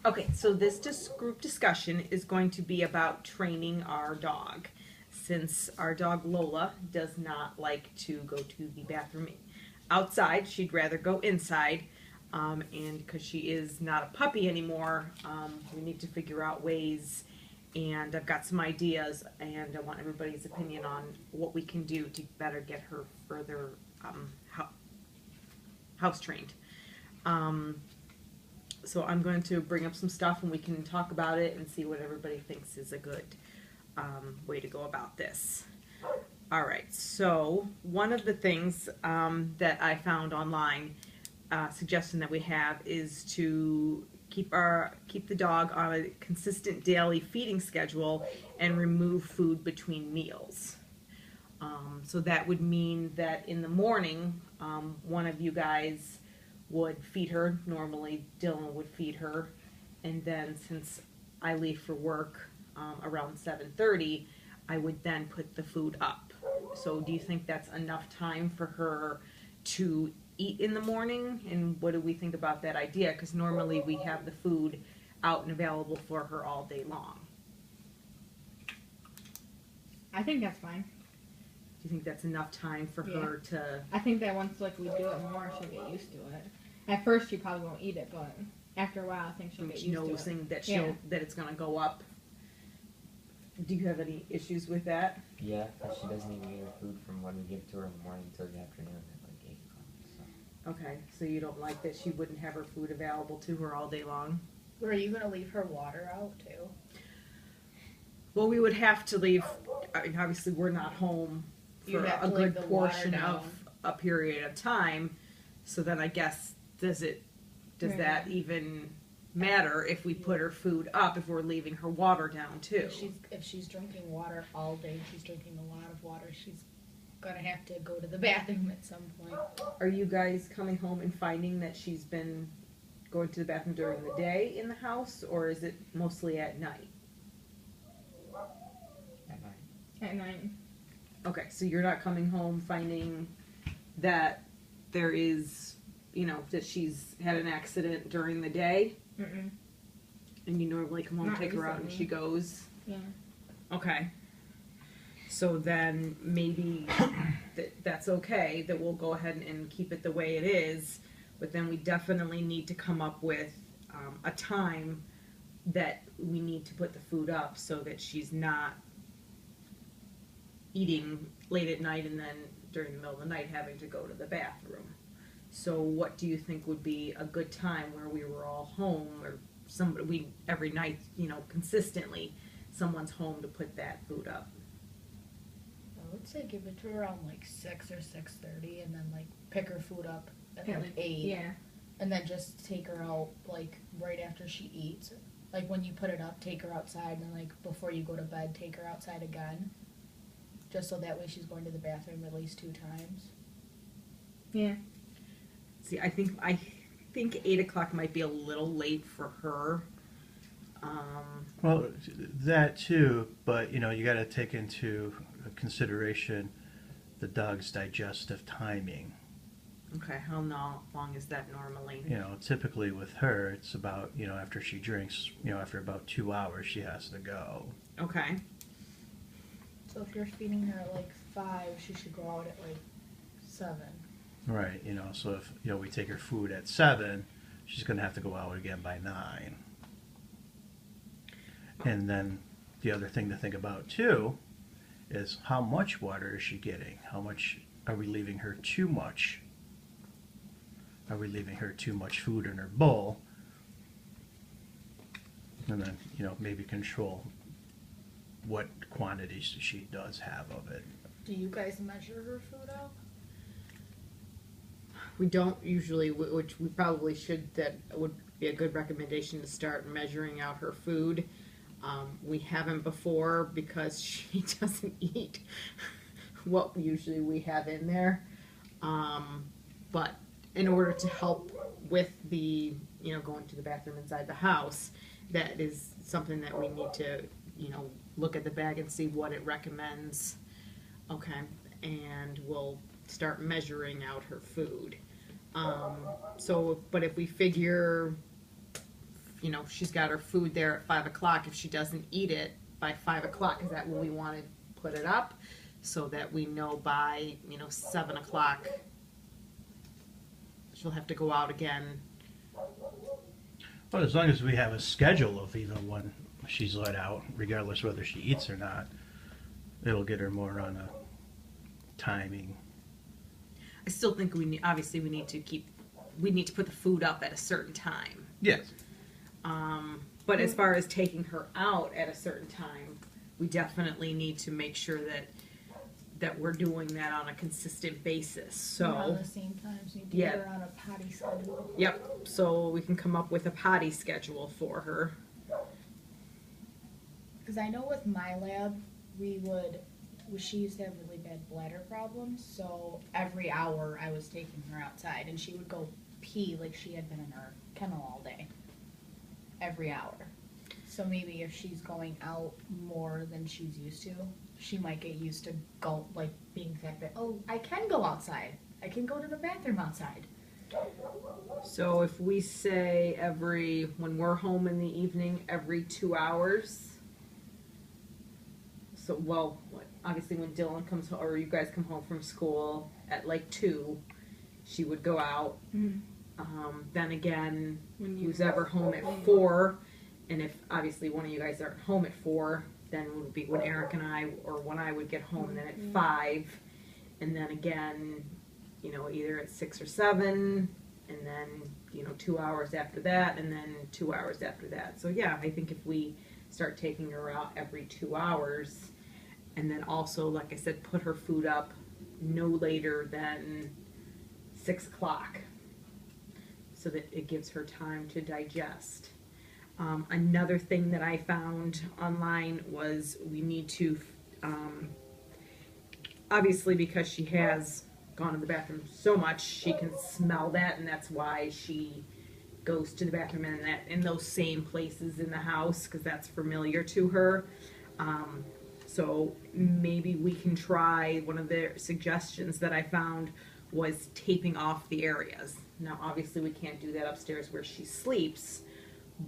Okay, so this group discussion is going to be about training our dog. Since our dog Lola does not like to go to the bathroom outside, she'd rather go inside. And because she is not a puppy anymore, we need to figure out ways. And I've got some ideas, and I want everybody's opinion on what we can do to better get her further house trained. Um, so I'm going to bring up some stuff and we can talk about it and see what everybody thinks is a good way to go about this. All right, so one of the things that I found online, suggestion that we have is to keep the dog on a consistent daily feeding schedule and remove food between meals. So that would mean that in the morning, one of you guys would feed her. Normally, Dylan would feed her, and then since I leave for work around 7:30, I would then put the food up. So, do you think that's enough time for her to eat in the morning? And what do we think about that idea? Because normally we have the food out and available for her all day long. I think that's fine. Do you think that's enough time for her to? I think that once we do it more, she'll get used to it. At first, she probably won't eat it, but after a while, I think she'll get used to it. Noticing that that it's going to go up. Do you have any issues with that? Yeah, because she doesn't even eat her food from when we give it to her in the morning until the afternoon at like 8 o'clock. So. Okay, so you don't like that she wouldn't have her food available to her all day long? Were you going to leave her water out too? Well, we would have to leave. I mean, obviously, we're not home for a good portion of a period of time. So then I guess, does that even matter if we put her food up if we're leaving her water down too? If she's drinking water all day, she's drinking a lot of water, she's gonna have to go to the bathroom at some point. Are you guys coming home and finding that she's been going to the bathroom during the day in the house, or is it mostly at night? At night. At night. Okay, so you're not coming home finding that there is, that she's had an accident during the day? Mm-mm. And you normally come home, Not take her out, and recently. she goes? Yeah. Okay. So then maybe that's okay, that we'll go ahead and keep it the way it is, but then we definitely need to come up with a time that we need to put the food up so that she's not eating late at night and then during the middle of the night having to go to the bathroom. So what do you think would be a good time where we were all home, or every night, consistently someone's home to put that food up? I would say give it to her around like 6 or 6:30, and then like pick her food up at like 8. Yeah. And then just take her out like right after she eats. Like when you put it up, take her outside, and then like before you go to bed, take her outside again. Just so that way she's going to the bathroom at least 2 times. Yeah. See, I think 8 o'clock might be a little late for her. Well, that too, but you got to take into consideration the dog's digestive timing. Okay, how long is that normally? Typically with her, it's about, after she drinks, after about 2 hours, she has to go. Okay. So if you're feeding her at like 5, she should go out at like 7. Right, so if, we take her food at 7, she's going to have to go out again by 9. And then the other thing to think about too is how much water is she getting? How much are we leaving her too much? Are we leaving her too much food in her bowl? And then, maybe control what quantities she does have of it. Do you guys measure her food out? We don't usually, which we probably should. That would be a good recommendation to start measuring out her food. We haven't before because she doesn't eat what usually we have in there. But in order to help with the, going to the bathroom inside the house, that is something that we need to, look at the bag and see what it recommends. Okay, and we'll start measuring out her food. But if we figure you know, she's got her food there at 5 o'clock, if she doesn't eat it by 5 o'clock, is that when we want to put it up? So that we know by, you know, 7 o'clock, she'll have to go out again. Well, as long as we have a schedule of even when she's let out, regardless whether she eats or not, it'll get her more on a timing. I still think we need, obviously we need to put the food up at a certain time. Yes. But as far as taking her out at a certain time, we definitely need to make sure that we're doing that on a consistent basis. Around So, the same time, so you do Yeah. her on a potty schedule. yep, so we can come up with a potty schedule for her. Because I know with my lab, she used to have really bad bladder problems, so every hour I was taking her outside, and she would go pee like she had been in her kennel all day. Every hour. So maybe if she's going out more than she's used to, she might get used to being the fact that, oh, I can go outside. I can go to the bathroom outside. So if we say when we're home in the evening, every 2 hours. So, well, obviously when Dylan comes home, or you guys come home from school at like 2, she would go out. Then again, who's ever home at 4, and if obviously one of you guys aren't home at 4, then it would be when Eric and I, or when I would get home, then at 5, and then again, you know, either at 6 or 7, and then, you know, 2 hours after that, and then 2 hours after that. So yeah, I think if we start taking her out every 2 hours, and then also, like I said, put her food up no later than 6 o'clock, so that it gives her time to digest. Another thing that I found online was we need to, obviously because she has gone to the bathroom so much, she can smell that, and that's why she goes to the bathroom in those same places in the house, because that's familiar to her. So maybe we can try, one of the suggestions that I found was taping off the areas. Now, obviously, we can't do that upstairs where she sleeps,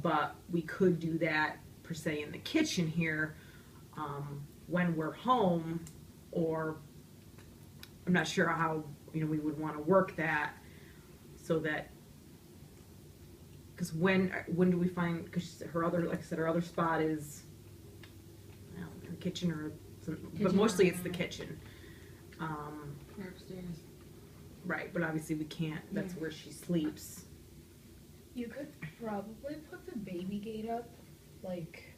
but we could do that, per se, in the kitchen here when we're home, or I'm not sure how, you know, we would want to work that so that, because when do we find, because her other, like I said, her other spot is, well, in the kitchen or something, but mostly it's the kitchen. Or upstairs. Right, but obviously we can't, that's where she sleeps. You could probably put the baby gate up, like,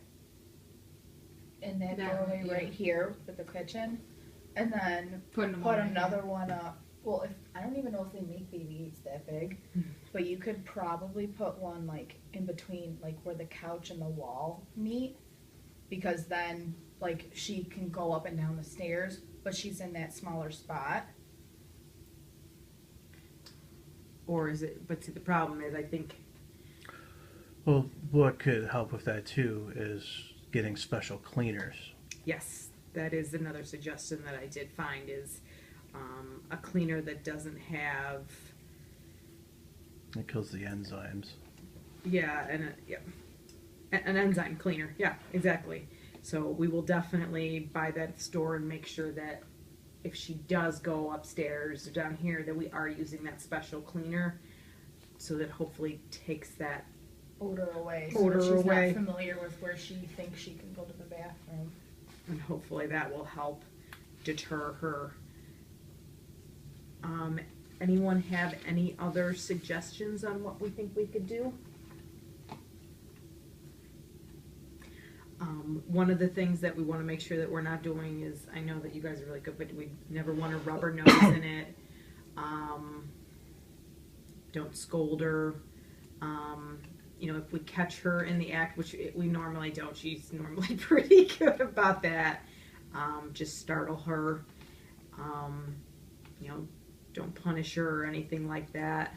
in that doorway right here with the kitchen, and then put another one up. Well, I don't even know if they make baby gates that big, but you could probably put one like in between, like where the couch and the wall meet, because then like she can go up and down the stairs, but she's in that smaller spot. Or is it, but see, the problem is, I think, Well, what could help with that too is getting special cleaners. yes, that is another suggestion that I did find, is a cleaner that doesn't have, It kills the enzymes. yeah, an enzyme cleaner, yeah, exactly. So we will definitely buy that at the store and make sure that if she does go upstairs or down here, that we are using that special cleaner, so that hopefully takes that Odor away, Odor so that she's away. not familiar with where she thinks she can go to the bathroom. and hopefully that will help deter her. Anyone have any other suggestions on what we think we could do? One of the things that we want to make sure that we're not doing is, I know that you guys are really good, but we never want a rubber nose in it. Don't scold her. You know, if we catch her in the act, which we normally don't, she's normally pretty good about that. Just startle her. You know, don't punish her or anything like that.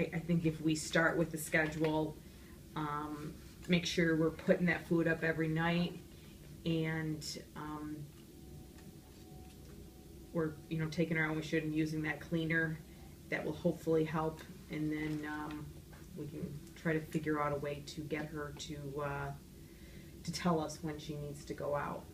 I think if we start with the schedule, make sure we're putting that food up every night, and we're, you know, taking her out when we should and using that cleaner, that will hopefully help, and then we can try to figure out a way to get her to tell us when she needs to go out.